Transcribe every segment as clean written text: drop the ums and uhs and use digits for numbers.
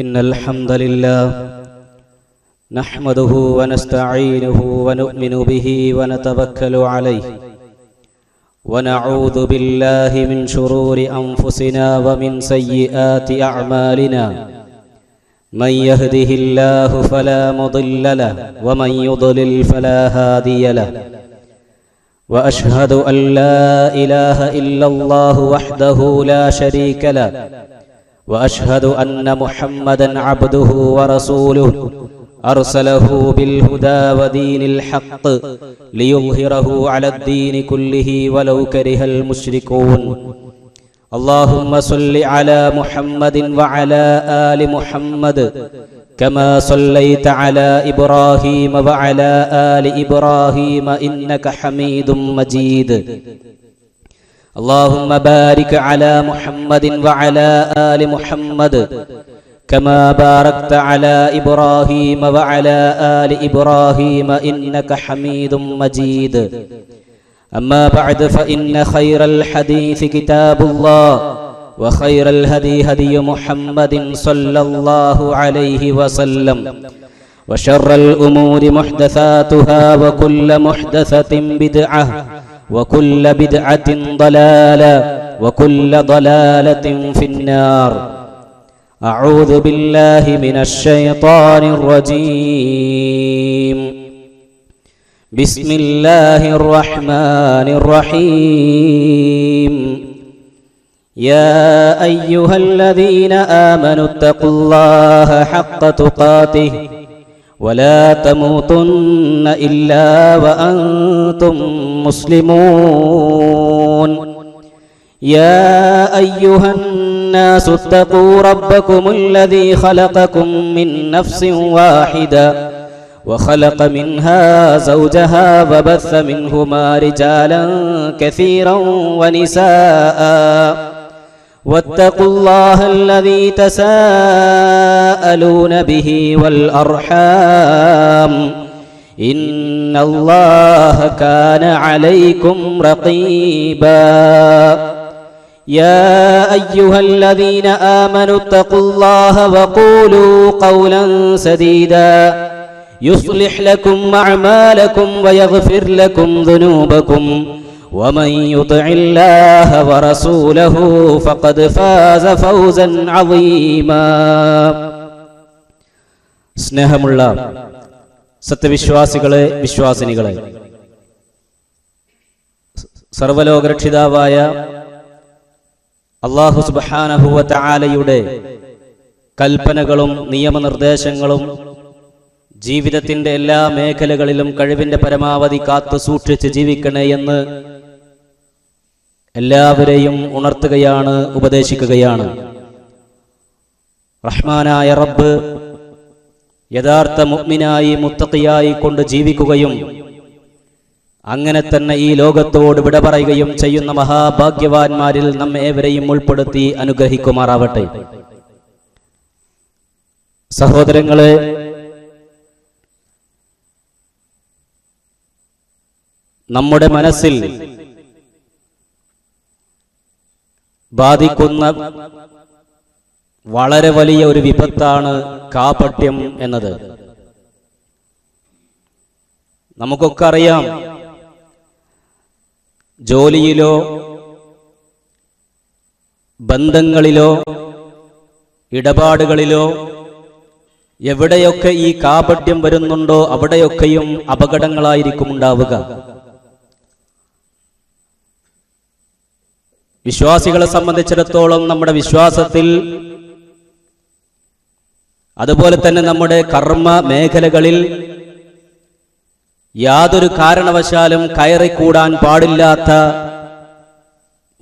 إن الحمد لله نحمده ونستعينه ونؤمن به ونتوكل عليه ونعوذ بالله من شرور أنفسنا ومن سيئات أعمالنا من يهده الله فلا مضل له ومن يضلل فلا هادي له وأشهد أن لا إله إلا الله وحده لا شريك له وأشهد أن محمدًا عبده ورسوله أرسله بالهدى ودين الحق ليظهره على الدين كله ولو كره المشركون اللهم صل على محمد وعلى آل محمد كما صليت على إبراهيم وعلى آل إبراهيم إنك حميد مجيد اللهم بارك على محمد وعلى آل محمد كما باركت على إبراهيم وعلى آل إبراهيم إنك حميد مجيد أما بعد فإن خير الحديث كتاب الله وخير الهدي هدي محمد صلى الله عليه وسلم وشر الأمور محدثاتها وكل محدثة بدعة وكل بدعة ضلالة وكل ضلالة في النار أعوذ بالله من الشيطان الرجيم بسم الله الرحمن الرحيم يا أيها الذين آمنوا اتقوا الله حق تقاته ولا تموتن إلا وأنتم مسلمون يا أيها الناس اتقوا ربكم الذي خلقكم من نفس واحدة وخلق منها زوجها وبث منهما رجالا كثيرا ونساء واتقوا الله الذي تساءلون به والأرحام إن الله كان عليكم رقيبا يا أيها الذين آمنوا اتقوا الله وقولوا قولا سديدا يصلح لكم أعمالكم ويغفر لكم ذنوبكم ومن يطع الله ورسوله فقد فاز فوزا عظيما സ്നേഹമുള്ള സത്യവിശ്വാസികളെ വിശ്വാസിനികളെ, സർവലോകരക്ഷിതാവായ അല്ലാഹു സുബ്ഹാനഹു വ തആലയുടെ കൽപ്പനകളും നിയമനിർദ്ദേശങ്ങളും ജീവിതത്തിന്റെ എല്ലാ മേഖലകളിലും കഴിവിന്റെ പരമാവധി കാത്തു സൂക്ഷിച്ച് ജീവിക്കണേ എന്ന് എല്ലാവരെയും ഉണർത്തുകയാണ്, ഉപദേശിക്കുകയാണ്. റഹ്മാനായ റബ്ബ് യഥാർത്ഥ മുഅ്മിനായി മുത്തഖിയായി കൊണ്ട് ജീവിക്കുകയും അങ്ങനെ തന്നെ ഈ ലോകത്തോട് വിട പറയുകയും ചെയ്യുന്ന മഹാഭാഗ്യവാന്മാരിൽ നമ്മെ ഏവരെയും ഉൾപ്പെടുത്തി അനുഗ്രഹിക്കുമാറാവട്ടെ. സഹോദരങ്ങളെ, നമ്മുടെ മനസ്സിൽ ബാധിക്കുന്ന വളരെ വലിയ ഒരു വിപത്താണ് കാപട്യം എന്നത്. നമുക്കൊക്കെ അറിയാം, ജോലിയിലോ ബന്ധങ്ങളിലോ ഇടപാടുകളിലോ എവിടെയൊക്കെ ഈ കാപട്യം വരുന്നുണ്ടോ അവിടെയൊക്കെയും അപകടങ്ങളായിരിക്കും ഉണ്ടാവുക. വിശ്വാസികളെ സംബന്ധിച്ചിടത്തോളം നമ്മുടെ വിശ്വാസത്തിൽ, അതുപോലെ തന്നെ നമ്മുടെ കർമ്മ മേഖലകളിൽ യാതൊരു കാരണവശാലും കയറിക്കൂടാൻ പാടില്ലാത്ത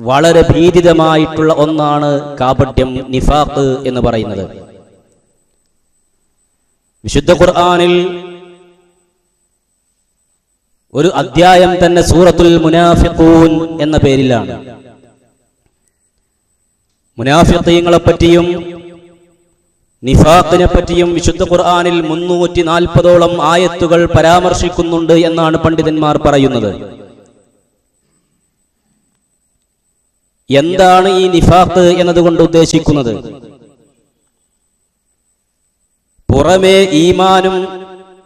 വളരെ ഭീതിതമായിട്ടുള്ള ഒന്നാണ് കാപട്യം, നിഫാഖ് എന്ന് പറയുന്നത്. വിശുദ്ധ ഖുർആനിൽ ഒരു അധ്യായം തന്നെ സൂറത്തുൽ മുനാഫിഖൂൻ എന്ന പേരിലാണ്. മുനാഫിഖീങ്ങളെ പറ്റിയും നിഫാഖിനെ പറ്റിയും വിശുദ്ധ ഖുർആനിൽ 340ഓളം ആയത്തുകൾ പരാമർശിക്കുന്നുണ്ട് എന്നാണ് പണ്ഡിതന്മാർ പറയുന്നത്. എന്താണ് ഈ നിഫാഖ് എന്നതുകൊണ്ട് ഉദ്ദേശിക്കുന്നത്? പുറമേ ഈമാനും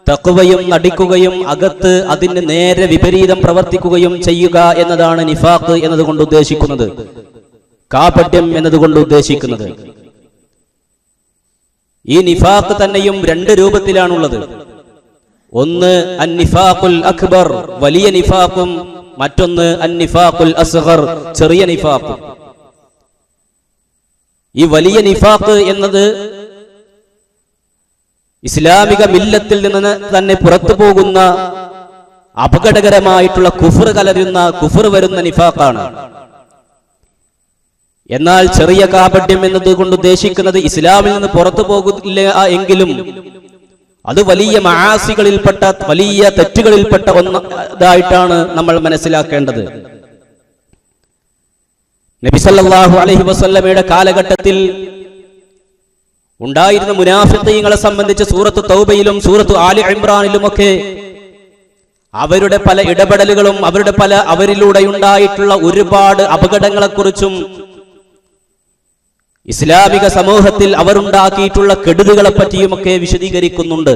തഖ്വയും നടിക്കുകയും അകത്ത് അതിന് നേരെ വിപരീതം പ്രവർത്തിക്കുകയും ചെയ്യുക എന്നതാണ് നിഫാഖ് എന്നതുകൊണ്ട് ഉദ്ദേശിക്കുന്നത്, കാപട്യം എന്നതുകൊണ്ട് ഉദ്ദേശിക്കുന്നത്. ഈ നിഫാഖ് തന്നെയും രണ്ട് രൂപത്തിലാണുള്ളത്. ഒന്ന് അൻ-നിഫാഖുൽ അക്ബർ, വലിയ നിഫാഖും, മറ്റൊന്ന് അൻ-നിഫാഖുൽ അസ്ഗർ, ചെറിയ നിഫാഖും. ഈ വലിയ നിഫാഖ് എന്നത് ഇസ്ലാമിക മില്ലത്തിൽ നിന്ന് തന്നെ പുറത്തു പോകുന്ന അപകടകരമായിട്ടുള്ള കുഫ്ർ കലരുന്ന, കുഫ്ർ വരുന്ന നിഫാഖാണ്. എന്നാൽ ചെറിയ കാപട്യം എന്നതുകൊണ്ട് ഉദ്ദേശിക്കുന്നത് ഇസ്ലാമിൽ നിന്ന് പുറത്തു പോകില്ല എങ്കിലും അത് വലിയ മആസികളിൽപ്പെട്ട, വലിയ തെറ്റുകളിൽപ്പെട്ട ഒന്നതായിട്ടാണ് നമ്മൾ മനസ്സിലാക്കേണ്ടത്. നബി സല്ലല്ലാഹു അലൈഹി വസല്ലമയുടെ കാലഘട്ടത്തിൽ ഉണ്ടായിരുന്ന മുനാഫിഖീങ്ങളെ സംബന്ധിച്ച് സൂറത്ത് തൗബയിലും സൂറത്ത് ആലി ഇംറാനിലുമൊക്കെ അവരുടെ പല ഇടപെടലുകളും അവരിലൂടെ ഉണ്ടായിട്ടുള്ള ഒരുപാട് അപകടങ്ങളെക്കുറിച്ചും ഇസ്ലാമിക സമൂഹത്തിൽ അവരുണ്ടാക്കിയിട്ടുള്ള കെടുതികളെ പറ്റിയുമൊക്കെ വിശദീകരിക്കുന്നുണ്ട്.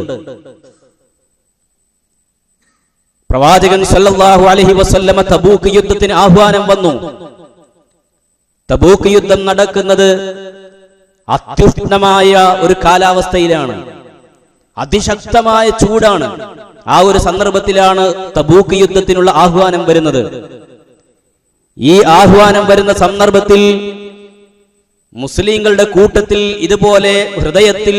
പ്രവാചകൻ സല്ലല്ലാഹു അലൈഹി വസല്ലമ തബൂക്ക് യുദ്ധത്തിന് ആഹ്വാനം വന്നു. തബൂക്ക് യുദ്ധം നടക്കുന്നത് അത്യുഷ്ണമായ ഒരു കാലാവസ്ഥയിലാണ്, അതിശക്തമായ ചൂടാണ്. ആ ഒരു സന്ദർഭത്തിലാണ് തബൂക്ക് യുദ്ധത്തിനുള്ള ആഹ്വാനം വരുന്നത്. ഈ ആഹ്വാനം വരുന്ന സന്ദർഭത്തിൽ മുസ്ലിങ്ങളുടെ കൂട്ടത്തിൽ ഇതുപോലെ ഹൃദയത്തിൽ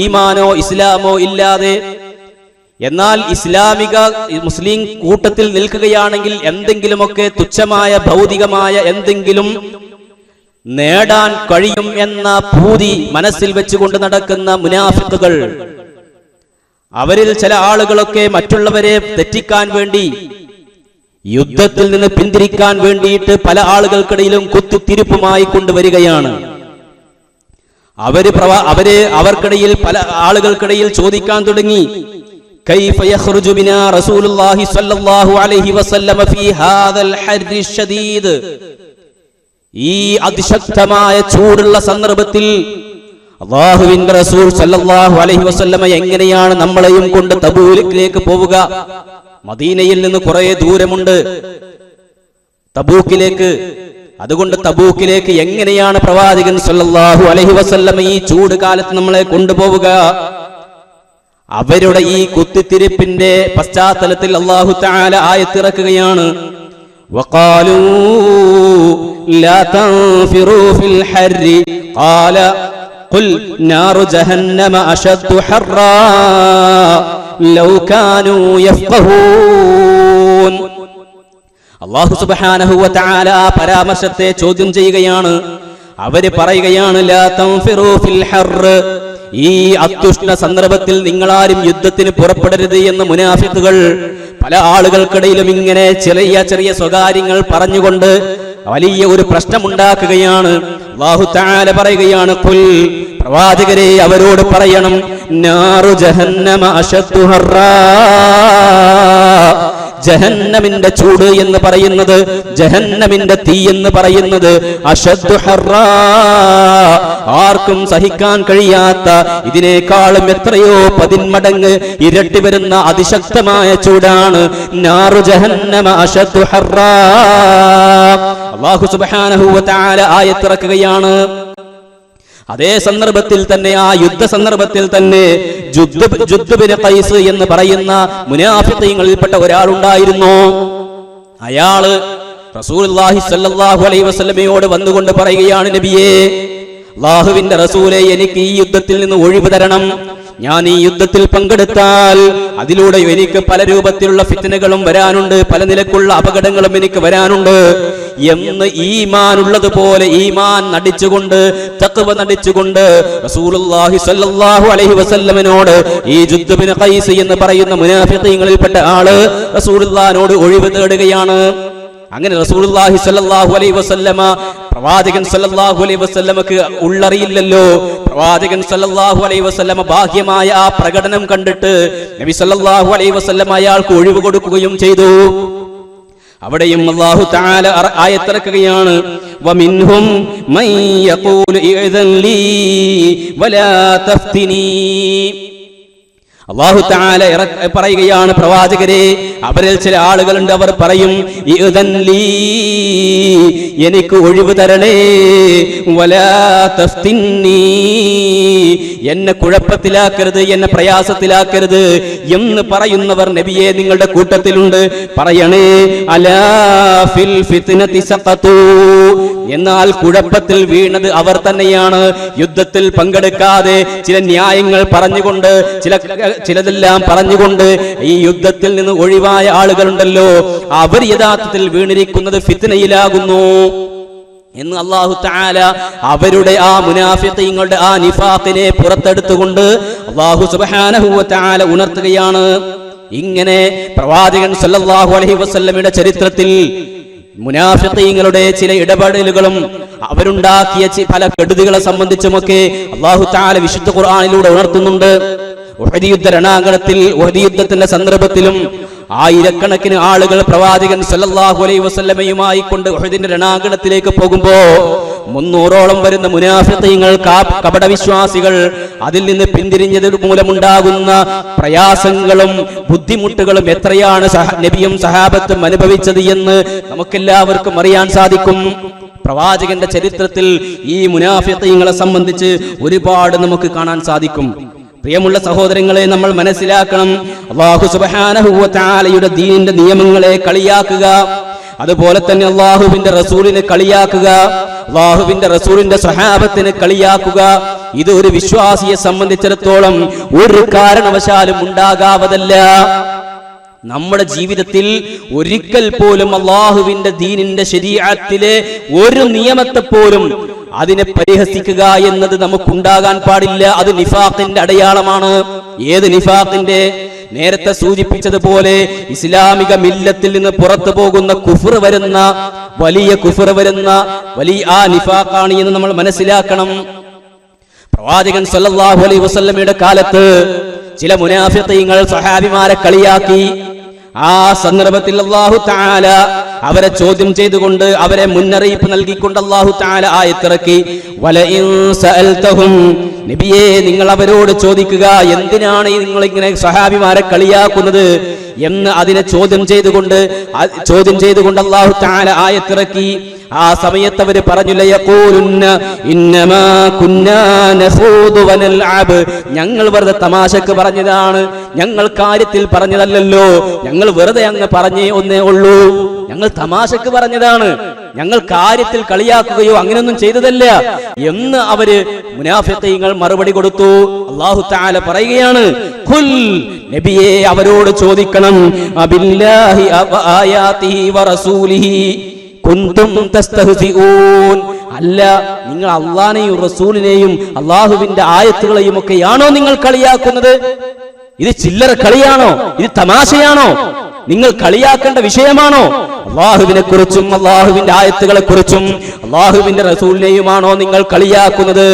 ഈമാനോ ഇസ്ലാമോ ഇല്ലാതെ, എന്നാൽ മുസ്ലിം കൂട്ടത്തിൽ നിൽക്കുകയാണെങ്കിൽ എന്തെങ്കിലുമൊക്കെ തുച്ഛമായ ഭൗതികമായ എന്തെങ്കിലും നേടാൻ കഴിയും എന്ന ഭൂതി മനസ്സിൽ വെച്ചുകൊണ്ട് നടക്കുന്ന മുനാഫിഖുകൾ, അവരിൽ ചില ആളുകളൊക്കെ മറ്റുള്ളവരെ തെറ്റിക്കാൻ വേണ്ടി, യുദ്ധത്തിൽ നിന്ന് പിന്തിരിക്കാൻ വേണ്ടിയിട്ട് പല ആളുകൾക്കിടയിലും കുത്തിത്തിരിപ്പുമായി കൊണ്ടുവരികയാണ്. അവർക്കിടയിൽ പല ആളുകൾക്കിടയിൽ ചോദിക്കാൻ തുടങ്ങി, കൈഫ യഖ്റുജു ബിനാ റസൂലുള്ളാഹി സ്വല്ലല്ലാഹു അലൈഹി വസല്ലമ ഫീ ഹാദൽ ഹർരി ശദീദ്, ഈ അതിശക്തമായ ചൂടുള്ള സന്ദർഭത്തിൽ അല്ലാഹുവിന്റെ റസൂൽ സ്വല്ലല്ലാഹു അലൈഹി വസല്ലമ എങ്ങനെയാണ് നമ്മളെയും കൊണ്ട് തബൂക്കിലേക്ക് പോവുക? മദീനയിൽ നിന്ന് കുറെ ദൂരമുണ്ട് തബൂക്കിലേക്ക്. അതുകൊണ്ട് തബൂക്കിലേക്ക് എങ്ങനെയാണ് പ്രവാചകൻ സല്ലല്ലാഹു അലൈഹി വസല്ലമ ഈ ചൂട് കാലത്ത് നമ്മളെ കൊണ്ടുപോവുക? അവരുടെ ഈ കുത്തിത്തിരിപ്പിന്റെ പശ്ചാത്തലത്തിൽ അല്ലാഹു തആല ആയത്തിറക്കുകയാണ്, വഖാലൂ ലാ തൻഫിറൂ ഫിൽ ഹർരി ഖാല ഖുൽ നാറു ജഹന്നമ അശദ്ദു ഹർറാ ലൗ കാനൂ യഫ്ഖഹൂൻ. അല്ലാഹു സുബ്ഹാനഹു വ തആല പരാമർശത്തെ ചോദ്യം ചെയ്യുകയാണ്. അവര് പറയുകയാണ്, ലാ തൻഫിറൂ ഫിൽ ഹർർ, ഈ അത്യുഷ്ണ സന്ദർഭത്തിൽ നിങ്ങളാരും യുദ്ധത്തിന് പുറപ്പെടരുത് എന്ന് മുനാഫിഖുകൾ പല ആളുകൾക്കിടയിലും ഇങ്ങനെ ചെറിയ ചെറിയ സ്വകാര്യങ്ങൾ പറഞ്ഞുകൊണ്ട് വലിയ ഒരു പ്രശ്നമുണ്ടാക്കുകയാണ്. അല്ലാഹു തആല പറയുകയാണ്, ഖുൽ, പ്രവാചകരെ അവരോട് പറയണം, നാറു ജഹന്നമ അശദ്ദു ഹർറാ, ജഹന്നമിന്റെ ചൂട് എന്ന് പറയുന്നത്, ജഹന്നമിന്റെ തീ എന്ന് പറയുന്നത് അശദ്ദു ഹർറാ, ആർക്കും സഹിക്കാൻ കഴിയാത്ത, ഇതിനേക്കാളും എത്രയോ 10 മടങ്ങ് ഇരട്ടി വരുന്ന അതിശക്തമായ ചൂടാണ്. നാറു ജഹന്നമ അശദ്ദു ഹർറാ. അല്ലാഹു സുബ്ഹാനഹു വ തആല ആയത്തിറക്കുകയാണ്. അതേ സന്ദർഭത്തിൽ തന്നെ, ആ യുദ്ധ സന്ദർഭത്തിൽ തന്നെ ജുദ്ദ് ബിൻ ഖൈസ് എന്ന് പറയുന്ന മുനാഫിഖീങ്ങളിൽപ്പെട്ട ഒരാളുണ്ടായിരുന്നു. അയാള് റസൂലുള്ളാഹി സ്വല്ലല്ലാഹു അലൈഹി വസല്ലമയോട് വന്നുകൊണ്ട് പറയുകയാണ്, നബിയേ, അല്ലാഹുവിന്റെ റസൂലേ, എനിക്ക് ഈ യുദ്ധത്തിൽ നിന്ന് ഒഴിവ് തരണം. ഞാൻ ഈ യുദ്ധത്തിൽ പങ്കെടുത്താൽ അതിലൂടെ എനിക്ക് പല രൂപത്തിലുള്ള ഫിത്നകളും വരാനുണ്ട്, പല നിലക്കുള്ള അപകടങ്ങളും എനിക്ക് വരാനുണ്ട് എന്ന് ഈമാൻ ഉള്ളതുപോലെ ഈമാൻ നടിച്ചുകൊണ്ട്, തഖ്വ നടിച്ചുകൊണ്ട് റസൂലുള്ളാഹി സ്വല്ലല്ലാഹു അലൈഹി വസല്ലമയോട് ഈ ജുദ്ദ് ബിൻ ഖൈസ് എന്ന് പറയുന്ന മുനാഫിഖീങ്ങളിൽപ്പെട്ട ആള് റസൂലുള്ളാഹിനോട് ഒഴിവ് തേടുകയാണ്. അങ്ങനെ റസൂലുള്ളാഹി സ്വല്ലല്ലാഹു അലൈഹി വസല്ലമ, പ്രവാചകൻ സ്വല്ലല്ലാഹു അലൈഹി വസല്ലമക്ക് ഉള്ളറിയില്ലല്ലോ. പ്രവാചകൻ സ്വല്ലല്ലാഹു അലൈഹി വസല്ലമ ബാഹ്യമായ ആ പ്രകടനം കണ്ടിട്ട് നബി സ്വല്ലല്ലാഹു അലൈഹി വസല്ലമ അയാൾക്ക് ഒഴിവ് കൊടുക്കുകയും ചെയ്തു. അവിടെയും അല്ലാഹു തആല ആയത്തിറക്കുകയാണ്, വമിൻഹും മൻ യഖൂലു ഇഅ്ദൻ ലീ വലാ തഫ്തിനീ. അല്ലാഹു തആല പറയുകയാണ്, പ്രവാചകരെ, അവരിൽ ചില ആളുകളുണ്ട്, അവർ പറയും ഇഅ്ദൻ ലീ, എനിക്ക് ഒഴിവ് തരണേ, വലാ തഫ്തിന്നീ, എന്നെ കുഴപ്പത്തിലാക്കരുത്, എന്നെ പ്രയാസത്തിലാക്കരുത് എന്ന് പറയുന്നവർ നബിയെ നിങ്ങളുടെ കൂട്ടത്തിലുണ്ട്. പറയണേ, അലാ ഫിൽ ഫിത്നതി സഖതു, എന്നാൽ കുഴപ്പത്തിൽ വീണത് അവർ തന്നെയാണ്. യുദ്ധത്തിൽ പങ്കെടുക്കാതെ ചില ന്യായങ്ങൾ പറഞ്ഞുകൊണ്ട് ചിലതെല്ലാം പറഞ്ഞുകൊണ്ട് ഈ യുദ്ധത്തിൽ നിന്ന് ഒഴിവായ ആളുകളുണ്ടല്ലോ, അവർ യഥാർത്ഥത്തിൽ വീണിരിക്കുന്നത് ഫിത്നയിലാകുന്നു എന്ന് അല്ലാഹു തആല അവരുടെ ആ മുനാഫിഖീങ്ങളുടെ ആ നിഫാഖിനെ പുറത്തെടുത്തുകൊണ്ട് അല്ലാഹു സുബ്ഹാനഹു വ തആല ഉണർത്തുകയാണ്. ഇങ്ങനെ പ്രവാചകൻ സല്ലല്ലാഹു അലൈഹി വസല്ലമയുടെ ചരിത്രത്തിൽ മുനാഫിഖീങ്ങളുടെ ചില ഇടപെടലുകളും അവരുണ്ടാക്കിയ പല കെടുതികളെ സംബന്ധിച്ചുമൊക്കെ അല്ലാഹു തആല വിശുദ്ധ ഖുർആനിലൂടെ ഉണർത്തുന്നുണ്ട്. ഉഹദ് യുദ്ധ രണാങ്കണത്തിൽ, ഉഹദ് യുദ്ധത്തിന്റെ സന്ദർഭത്തിലും ആയിരക്കണക്കിന് ആളുകൾ പ്രവാചകൻ സല്ലല്ലാഹു അലൈഹി വസല്ലമയുമായി കൊണ്ട് ഉഹദിന്റെ രണാങ്കണത്തിലേക്ക് പോകുമ്പോ 300ഓളം വരുന്ന മുനാഫിഖീങ്ങൾ, കപടവിശ്വാസികൾ, അതിൽ നിന്ന് പിന്തിരിഞ്ഞത് മൂലമുണ്ടാകുന്ന പ്രയാസങ്ങളും ബുദ്ധിമുട്ടുകളും എത്രയാണ് നബിയും സഹാബത്തും അനുഭവിച്ചത് എന്ന് നമുക്കെല്ലാവർക്കും അറിയാൻ സാധിക്കും. പ്രവാചകന്റെ ചരിത്രത്തിൽ ഈ മുനാഫിഖീങ്ങളെ സംബന്ധിച്ച് ഒരുപാട് നമുക്ക് കാണാൻ സാധിക്കും. പ്രിയമുള്ള സഹോദരങ്ങളെ, നമ്മൾ മനസ്സിലാക്കണം, അല്ലാഹു സുബ്ഹാനഹു വ തആലയുടെ ദീനിന്റെ നിയമങ്ങളെ കളിയാക്കുക, അതുപോലെ തന്നെ അല്ലാഹുവിന്റെ റസൂലിനെ കളിയാക്കുക, അല്ലാഹുവിന്റെ റസൂലിന്റെ സ്വഹാബത്തിനെ കളിയാക്കുക, ഇത് ഒരു വിശ്വാസിയെ സംബന്ധിച്ചിടത്തോളം ഒരു കാരണവശാലും ഉണ്ടാകാവതല്ല. നമ്മുടെ ജീവിതത്തിൽ ഒരിക്കൽ പോലും അല്ലാഹുവിന്റെ ദീനിന്റെ ശരീഅത്തിലെ ഒരു നിയമത്തെ പോലും അതിനെ പരിഹസിക്കുക എന്നത് നമുക്കുണ്ടാകാൻ പാടില്ല. അത് നിഫാഖിന്റെ അടയാളമാണ്. ഏത് നിഫാഖിന്റെ? നേരത്തെ സൂചിപ്പിച്ചതുപോലെ ഇസ്ലാമിക മില്ലത്തിൽ നിന്ന് പുറത്തു പോകുന്ന കുഫ്ർ വരുന്ന വലിയ ആ നിഫാഖാണ് എന്ന് നമ്മൾ മനസ്സിലാക്കണം. പ്രവാചകൻ സല്ലല്ലാഹു അലൈഹി വസല്ലമയുടെ കാലത്ത് ചില മുനാഫിഖീങ്ങൾ സ്വഹാബിമാരെ കളിയാക്കി. ആ സന്ദർഭത്തിൽ അല്ലാഹു തആല അവരെ ചോദ്യം ചെയ്തുകൊണ്ട്, അവരെ മുന്നറിയിപ്പ് നൽകിക്കൊണ്ട് അല്ലാഹു തആല ആയത്തിറക്കി, വലഇൻ സഅൽതഹും, നബിയേ നിങ്ങൾ അവരോട് ചോദിക്കുക, എന്തിനാണ് നിങ്ങൾ ഇങ്ങനെ സ്വഹാബിമാരെ കളിയാക്കുന്നത് എന്ന് അതിനെ ചോദ്യം ചെയ്തുകൊണ്ട് അല്ലാഹു തആല ആയത്തിറക്കി. ആ സമയത്ത് അവർ പറഞ്ഞു, ലയഖൂലുന്ന ഇന്നമാ കുന്നാ നഖൂദു വനൽഅബ്, ഞങ്ങൾ വെറുതെ തമാശക്ക് പറഞ്ഞതാണ്, ഞങ്ങൾ കാര്യത്തിൽ പറഞ്ഞതല്ലല്ലോ, ഞങ്ങൾ വെറുതെ അങ്ങ് പറഞ്ഞേ ഒന്നേ ഉള്ളൂ, ഞങ്ങൾ തമാശക്ക് പറഞ്ഞതാണ്, ഞങ്ങൾ കാര്യത്തിൽ കളിയാക്കുകയോ അങ്ങനെയൊന്നും ചെയ്തതല്ല എന്ന് അവര് മുനാഫിഖീങ്ങൾ മറുപടി കൊടുത്തു. അല്ലാഹു തആല പറയുകയാണ്, ഖുൽ, നബിയേ അവരോട് ചോദിക്കണം, അബില്ലാഹി വആയാതിഹി വറസൂലിഹി കുന്തും തസ്തഹ്സിഊൻ, അല്ല നിങ്ങൾ അല്ലാഹുവിനെയും റസൂലിനെയും അല്ലാഹുവിന്റെ ആയത്തുകളെയും ഒക്കെയാണോ നിങ്ങൾ കളിയാക്കുന്നത്? ഇത് ചില്ലറ കളിയാണോ? ഇത് തമാശയാണോ? നിങ്ങൾ കളിയാക്കേണ്ട വിഷയമാണോ? അല്ലാഹുവിനെ കുറിച്ചും അല്ലാഹുവിന്റെ ആയത്തുകളെ കുറിച്ചും അല്ലാഹുവിന്റെ റസൂലിനെയുമാണോ നിങ്ങൾ കളിയാക്കുന്നത്,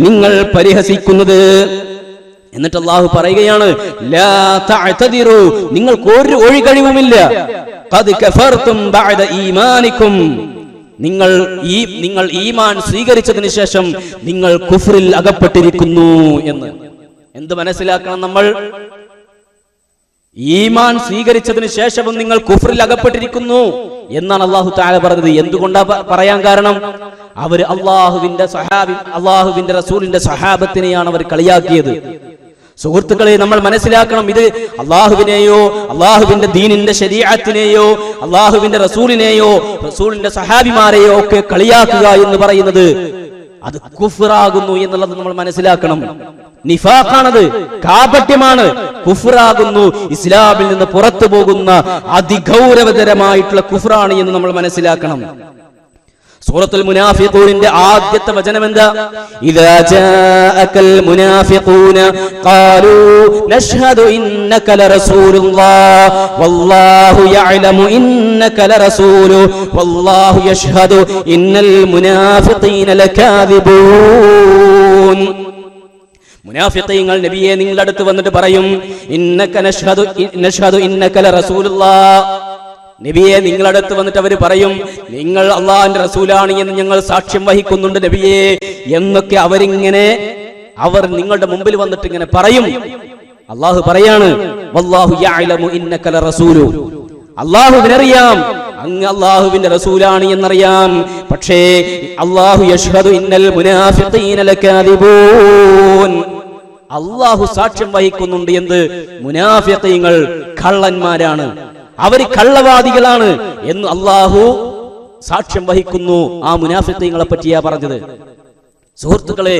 നിങ്ങൾ പരിഹസിക്കുന്നത്? എന്നിട്ട് അല്ലാഹു പറയുകയാണ്, ലാ തഅ്തദിറു, നിങ്ങൾക്ക് ഒരു ഒഴികഴിവുമില്ല, ഖദ് കഫർതും ബഅദ ഈമാനിക്കും, നിങ്ങൾ ഈമാൻ സ്വീകരിച്ചതിന് ശേഷം നിങ്ങൾ കുഫ്റിൽ അകപ്പെട്ടിരിക്കുന്നു എന്ന്. എന്ത് മനസ്സിലാക്കണം നമ്മൾ? ഈമാൻ സ്വീകരിച്ചതിന് ശേഷവും നിങ്ങൾ കുഫ്റിൽ അകപ്പെട്ടിരിക്കുന്നു എന്നാണ് അല്ലാഹു തആല പറഞ്ഞത്. എന്തുകൊണ്ടാ പറയാൻ കാരണം? അവർ അല്ലാഹുവിന്റെ റസൂലിന്റെ സ്വഹാബത്തിനെയാണ് അവർ കളിയാക്കിയത്. സുഹൃത്തുക്കളെ, നമ്മൾ മനസ്സിലാക്കണം, ഇത് അല്ലാഹുവിനെയോ അല്ലാഹുവിന്റെ ദീനിന്റെ ശരീഅത്തിനെയോ അല്ലാഹുവിന്റെ റസൂലിനെയോ റസൂലിന്റെ സഹാബിമാരെയോ ഒക്കെ കളിയാക്കുക എന്ന് പറയുന്നത് അത് കുഫ്റാകുന്നു എന്നുള്ളത് നമ്മൾ മനസ്സിലാക്കണം. നിഫാഖാണത്, കാപട്യമാണ്, കുഫ്റാകുന്നു, ഇസ്ലാമിൽ നിന്ന് പുറത്തു പോകുന്ന അതിഗൗരവതരമായിട്ടുള്ള കുഫ്റാണ് എന്ന് നമ്മൾ മനസ്സിലാക്കണം. സൂറത്തുൽ മുനാഫിഖൂനിന്റെ ആദ്യത്തെ വചനം എന്താ? ഇദാ ജാഅകൽ മുനാഫിഖൂന ഖാലൂ നശ്ഹദു ഇന്നക ലറസൂലുള്ളാഹ് വല്ലാഹു യഅലമു ഇന്നക ലറസൂലു വല്ലാഹു യശ്ഹദു ഇന്നൽ മുനാഫിഖീന ലകാദിബൂൻ. മുനാഫിഖീങ്ങൾ നബിയെ നിങ്ങളുടെ അടുത്ത് വന്നിട്ട് പറയും, ഇന്നക നശ്ഹദു ഇന്നക ലറസൂലുള്ളാഹ്, നബിയെ നിങ്ങളുടെ അടുത്ത് വന്നിട്ട് അവർ പറയും നിങ്ങൾ അള്ളാഹുവിന്റെ റസൂലാണ് എന്ന് ഞങ്ങൾ സാക്ഷ്യം വഹിക്കുന്നുണ്ട് നബിയെ എന്നൊക്കെ അവർ നിങ്ങളുടെ മുമ്പിൽ വന്നിട്ട് ഇങ്ങനെ പറയും. അള്ളാഹു പറയാണ് വല്ലാഹു യഅലമു ഇന്നക ലറസൂലു, അള്ളാഹുവിനറിയാം അങ്ങ് അള്ളാഹുവിന്റെ റസൂലാണ് എന്നറിയാം. പക്ഷേ അല്ലാഹു യശ്ഹദു ഇന്നൽ മുനാഫിഖീന ലകാദിബൂൻ, അള്ളാഹു സാക്ഷ്യം വഹിക്കുന്നുണ്ട് എന്ത്? മുനാഫിഖീങ്ങൾ കള്ളന്മാരാണ്, അവർ കള്ളവാദികളാണ് എന്ന് അള്ളാഹു സാക്ഷ്യം വഹിക്കുന്നു. ആ മുനാഫിഖീങ്ങളെ പറ്റിയാ പറഞ്ഞത്. സുഹൃത്തുക്കളെ,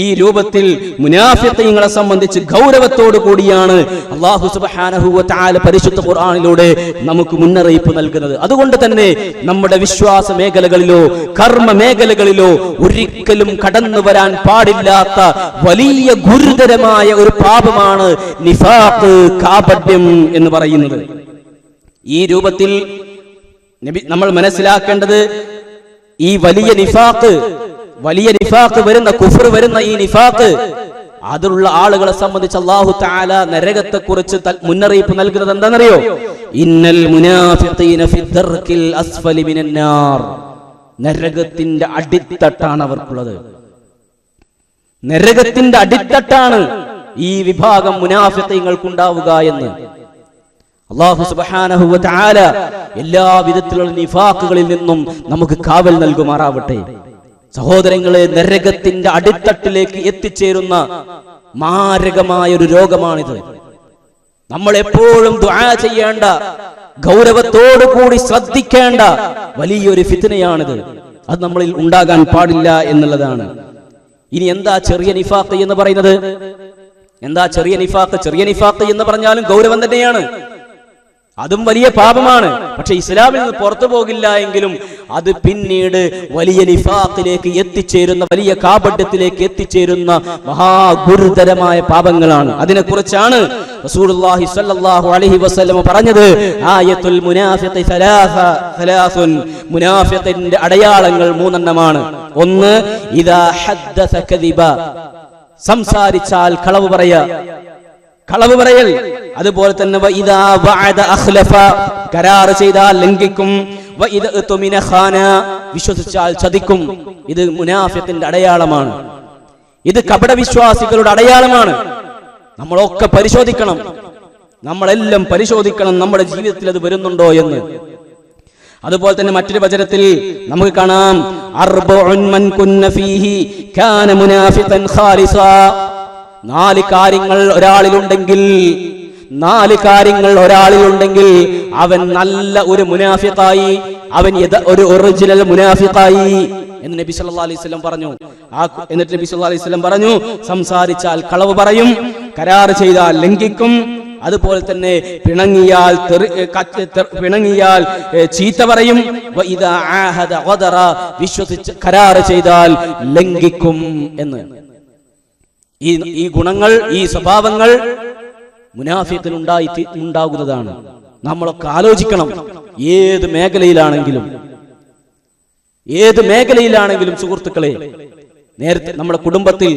ഈ രൂപത്തിൽ മുനാഫിഖീങ്ങളെ സംബന്ധിച്ച് ഗൗരവത്തോടു കൂടിയാണ് അല്ലാഹു സുബ്ഹാനഹു വ തആല പരിശുദ്ധ ഖുർആനിലൂടെ നമുക്ക് മുന്നറിയിപ്പ് നൽകുന്നത്. അതുകൊണ്ട് തന്നെ നമ്മുടെ വിശ്വാസ മേഖലകളിലോ കർമ്മ മേഖലകളിലോ ഒരിക്കലും കടന്നു വരാൻ പാടില്ലാത്ത വലിയ ഗുരുതരമായ ഒരു പാപമാണ് നിഫാഖ്, കാപട്യം എന്ന് പറയുന്നത്. ഈ രൂപത്തിൽ നമ്മൾ മനസ്സിലാക്കേണ്ടത്, ഈ വലിയ നിഫാഖ് വരുന്ന, കുഫർ വരുന്ന ഈ നിഫാഖ്, അതിലുള്ള ആളുകളെ സംബന്ധിച്ച് അല്ലാഹു തആല നരകത്തെ കുറിച്ച് മുന്നറിയിപ്പ് നൽകുന്നത് എന്താണെന്നറിയോ? ഇന്നൽ മുനാഫിഖീന ഫി ദർക്കിൽ അസ്ഫലി മിനന്നാർ, നരകത്തിന്റെ അടിത്തട്ടാണ് അവർക്കുള്ളത്. നരകത്തിന്റെ അടിത്തട്ടാണ് ഈ വിഭാഗം മുനാഫിഖീങ്ങൾക്കുണ്ടാവുക എന്ന് അല്ലാഹു സുബ്ഹാനഹു വ തആല എല്ലാ വിധത്തിലുള്ള നിഫാഖുകളിൽ നിന്നും നമുക്ക് കാവൽ നൽകുമാറാവട്ടെ. സഹോദരങ്ങളെ, നരകത്തിന്റെ അടിത്തട്ടിലേക്ക് എത്തിച്ചേരുന്ന മാരകമായ ഒരു രോഗമാണിത്. നമ്മൾ എപ്പോഴും ദുആ ചെയ്യേണ്ട, ഗൗരവത്തോടു കൂടി ശ്രദ്ധിക്കേണ്ട വലിയൊരു ഫിത്നയാണിത്. അത് നമ്മളിൽ ഉണ്ടാകാൻ പാടില്ല എന്നുള്ളതാണ്. ഇനി എന്താ ചെറിയ നിഫാഖ് എന്ന് പറയുന്നത്? എന്താ ചെറിയ നിഫാഖ്? ചെറിയ നിഫാഖ് എന്ന് പറഞ്ഞാലും ഗൗരവം തന്നെയാണ്, അതും വലിയ പാപമാണ്. പക്ഷെ ഇസ്ലാമിൽ നിന്ന് പുറത്തു പോകില്ല എങ്കിലും അത് പിന്നീട് വലിയ നിഫാഖിലേക്ക് എത്തിച്ചേരുന്ന, വലിയ കാപട്യത്തിലേക്ക് എത്തിച്ചേരുന്ന മഹാഗുരുതരമായ പാപങ്ങളാണ്. അതിനെക്കുറിച്ചാണ് റസൂലുള്ളാഹി സ്വല്ലല്ലാഹു അലൈഹി വസല്ലം പറഞ്ഞത്, ആയത്തുൽ മുനാഫിഖി സലാസുൻ, മുനാഫിഖിന്റെ അടയാളങ്ങൾ 3 എണ്ണമാണ്. ഒന്ന്, ഇദാ ഹദ്ദസ കദിബ, സംസാരിച്ചാൽ കളവ് പറയൽ. അതുപോലെ തന്നെ വഇദാ വഅദ അഖ്ലഫ, കരാർ ചെയ്താൽ ലംഘിക്കും. വഇദാ തുമിന ഖാന, വിശ്വസിച്ചാൽ ചതിക്കും. ഇത് മുനാഫിഖിന്റെ അടയാളമാണ്. ഇത് കപട വിശ്വാസികളുടെ അടയാളമാണ്. നമ്മളൊക്കെ പരിശോധിക്കണം, നമ്മളെല്ലാം പരിശോധിക്കണം നമ്മുടെ ജീവിതത്തിൽ അത് വരുന്നുണ്ടോ എന്ന്. അതുപോലെ തന്നെ മറ്റൊരു വചനത്തിൽ നമുക്ക് കാണാം, അർബഉൻ മൻ കുന്ന ഫീഹി കാന മുനാഫിഖൻ ഖാലിസാ, 4 കാര്യങ്ങൾ ഒരാളിലുണ്ടെങ്കിൽ അവൻ നല്ല ഒരു മുനാഫിഖായി, അവൻ ഒരു ഒറിജിനൽ മുനാഫിഖായി എന്ന് നബി സല്ലല്ലാഹു അലൈഹി വസല്ലം പറഞ്ഞു. എന്നിട്ട് നബി സല്ലല്ലാഹു അലൈഹി വസല്ലം പറഞ്ഞു, സംസാരിച്ചാൽ കളവ് പറയും, കരാർ ചെയ്താൽ ലംഘിക്കും, അതുപോലെ തന്നെ പിണങ്ങിയാൽ ചീത്ത പറയും, വഇദാ ആഹദ ഗദറ, വിശ്വസിച്ച് കരാർ ചെയ്താൽ ലംഘിക്കും എന്ന്. ഈ ഗുണങ്ങൾ, ഈ സ്വഭാവങ്ങൾ മുനാഫിഖിൽ ഉണ്ടാകുന്നതാണ്. നമ്മളൊക്കെ ആലോചിക്കണം. ഏത് മേഖലയിലാണെങ്കിലും സുഹൃത്തുക്കളെ, നേരത്തെ നമ്മുടെ കുടുംബത്തിൽ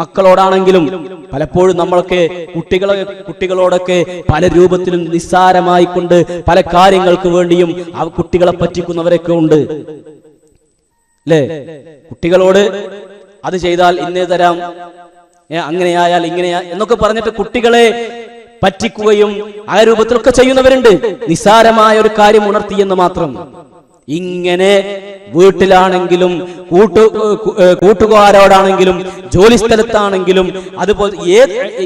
മക്കളോടാണെങ്കിലും പലപ്പോഴും നമ്മളൊക്കെ കുട്ടികളോടൊക്കെ പല രൂപത്തിലും നിസ്സാരമായിക്കൊണ്ട് പല കാര്യങ്ങൾക്ക് വേണ്ടിയും ആ കുട്ടികളെ പറ്റിക്കുന്നവരൊക്കെ ഉണ്ട്, അല്ലേ? കുട്ടികളോട് അത് ചെയ്താൽ ഇന്നേ തരാം, അങ്ങനെയായാൽ ഇങ്ങനെയാ എന്നൊക്കെ പറഞ്ഞിട്ട് കുട്ടികളെ പറ്റിക്കുകയും ആ രൂപത്തിലൊക്കെ ചെയ്യുന്നവരുണ്ട്. നിസ്സാരമായ ഒരു കാര്യം ഉണർത്തിയെന്ന് മാത്രം. ഇങ്ങനെ വീട്ടിലാണെങ്കിലും കൂട്ടുകാരോടാണെങ്കിലും ജോലി സ്ഥലത്താണെങ്കിലും അതുപോലെ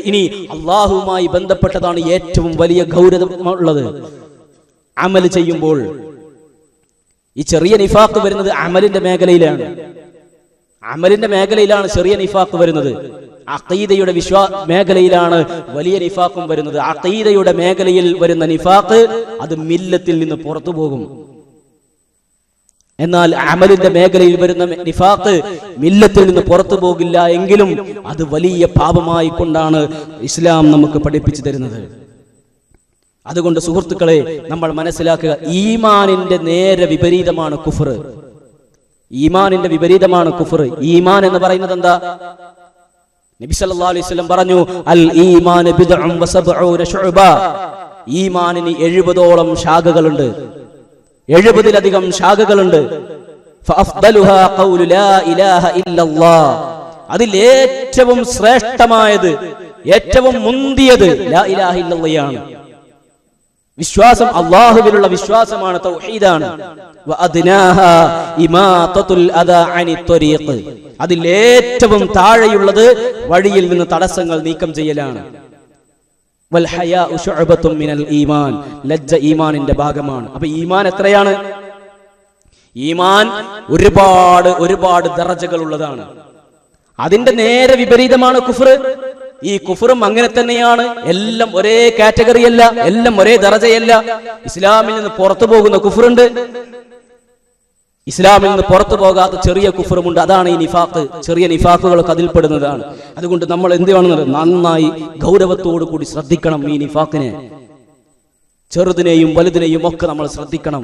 ഇനി അള്ളാഹുവുമായി ബന്ധപ്പെട്ടതാണ് ഏറ്റവും വലിയ ഗൗരവമുള്ളത്. അമൽ ചെയ്യുമ്പോൾ ഈ ചെറിയ നിഫാഖ് വരുന്നത് അമലിന്റെ മേഖലയിലാണ് ചെറിയ നിഫാഖ് വരുന്നത്. അഖീദയുടെ മേഖലയിലാണ് വലിയ നിഫാഖും വരുന്നത്. അഖീദയുടെ മേഖലയിൽ വരുന്ന നിഫാഖ് അത് മില്ലത്തിൽ നിന്ന് പുറത്തു പോകും. എന്നാൽ അമലിന്റെ മേഖലയിൽ വരുന്ന നിഫാഖ് മില്ലത്തിൽ നിന്ന് പുറത്തു പോകില്ല എങ്കിലും അത് വലിയ പാപമായി കൊണ്ടാണ് ഇസ്ലാം നമുക്ക് പഠിപ്പിച്ചു തരുന്നത്. അതുകൊണ്ട് സുഹൃത്തുക്കളെ, നമ്മൾ മനസ്സിലാക്കുക, ഈമാനിന്റെ നേരെ വിപരീതമാണ് കുഫർ. ഈമാനിന്റെ വിപരീതമാണ് കുഫർ. ഈമാൻ എന്ന് പറയുന്നത് എന്താ? നബി സല്ലല്ലാഹു അലൈഹി വസല്ലം പറഞ്ഞു, അൽ ഈമാൻ ബിദ്ഉൻ വസബ്ഊന ശുഅബ, ഈമാനിന് 70ഓളം ശാഖകളുണ്ട്. 70-ലധികം ശാഖകളുണ്ട്. ഫഅഫ്ദലുഹാ ഖൗലു ലാ ഇലാഹ ഇല്ലല്ലാഹ്, അതിൽ ഏറ്റവും ശ്രേഷ്ഠമായത്, ഏറ്റവും മുന്തിയത് ലാ ഇലാഹ ഇല്ലല്ലാഹയാണ്. വിശ്വാസം അല്ലാഹുവിലുള്ള വിശ്വാസമാണ്, തൗഹീദാണ്. വഅദ്നാഹാ ഇമാതത്തുൽ അദാ അനി ത്വരീഖ്, അതിൽ ഏറ്റവും താഴെയുള്ളത് വഴിയിൽ നിന്ന് തടസ്സങ്ങൾ നീക്കം ചെയ്യലാണ്. വൽ ഹയാഉ ശുഅബത്തും മിനൽ ഈമാൻ, ലജ്ജ ഈമാനിന്റെ ഭാഗമാണ്. അപ്പോൾ ഈമാൻ എത്രയാണ്? ഈമാൻ ഒരുപാട് ദറജകൾ ഉള്ളതാണ്. അതിന്റെ നേരെ വിപരീതമാണ് കുഫ്ർ. ഈ കുഫറും അങ്ങനെ തന്നെയാണ്. എല്ലാം ഒരേ കാറ്റഗറിയല്ല, എല്ലാം ഒരേ ദറജയല്ല. ഇസ്ലാമിൽ നിന്ന് പുറത്തു പോകുന്ന കുഫറുണ്ട്, ഇസ്ലാമിൽ നിന്ന് പുറത്തു പോകാത്ത ചെറിയ കുഫറുമുണ്ട്. അതാണ് ഈ നിഫാഖ്. ചെറിയ നിഫാഖുകളൊക്കെ അതിൽപ്പെടുന്നതാണ്. അതുകൊണ്ട് നമ്മൾ എന്ത് വേണമെന്ന് നന്നായി ഗൗരവത്തോടു കൂടി ശ്രദ്ധിക്കണം. ഈ നിഫാഖിനെ, ചെറുതിനെയും വലുതിനെയും ഒക്കെ നമ്മൾ ശ്രദ്ധിക്കണം.